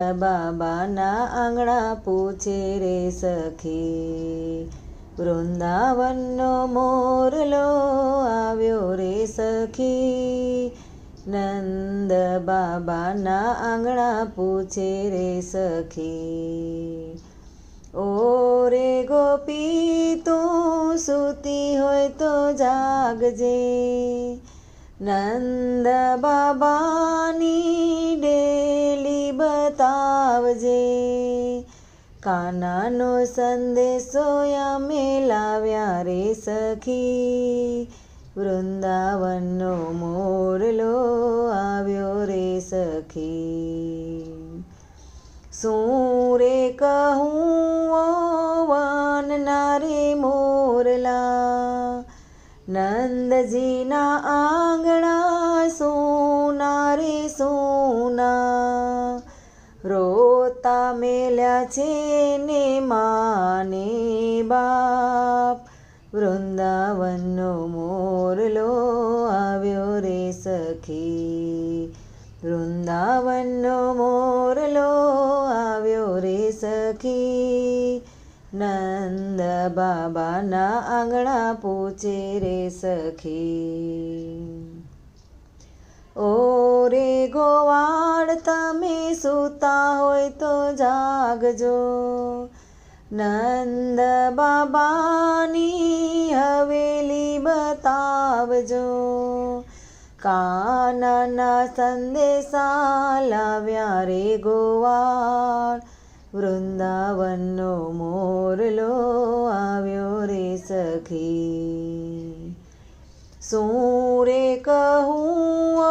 બાબાના આંગણા પૂછે રે સખી, વૃંદાવનનો મોરલો આવ્યો રે સખી. નંદ બાબાના આંગણા પૂછે રે સખી, ઓ રે ગોપી તું સૂતી હોય તો જાગજે, નંદ બાબાની ડેલી બતાવજે. કાનાનો સંદેશો અમે લાવ્યા રે સખી, વૃંદાવનનો મોરલો આવ્યો રે સખી. શું રે કહું ઓ વનના રે મોરલા, નંદજીના આંગણા સોના રે સોના. રોતા મેલ્યા છે ને માને બાપ, વૃંદાવનનો મોરલો આવ્યો રે સખી, વૃંદાવનનો મોરલો આવ્યો રે સખી. નંદ બાબાના આંગણા પૂછે રે સખી, ઓ રે ગોવાળ તમે સૂતા હોય તો જાગજો, નંદ બાબાની હવેલી બતાવજો. કાનાના સંદેશા લાવ્યા રે ગોવાળ, વૃંદાવનનો મોરલો આવ્યો રે સખી. શું રે કહું ઓ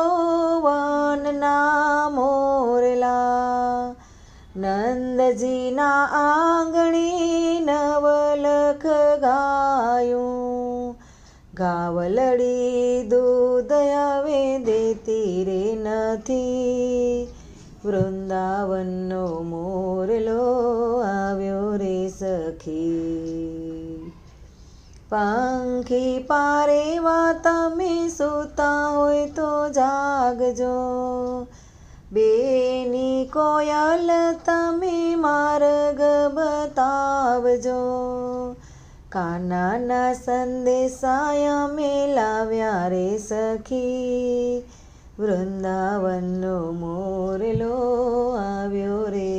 વનના મોરલા, નંદજીના આંગણે નવલખ ગાયું. ગાવલડી દૂધ હવે દેતી રે નથી, વૃંદાવનનો મોરલો આવ્યો રે સખી. પંખી પારેવા તમે સૂતા હોય તો જાગજો, બેની કોયલ તમે માર્ગ બતાવજો. કાનાના સંદેશા અમે લાવ્યા રે સખી, વૃંદાવનનો મોરલો આવ્યો રે.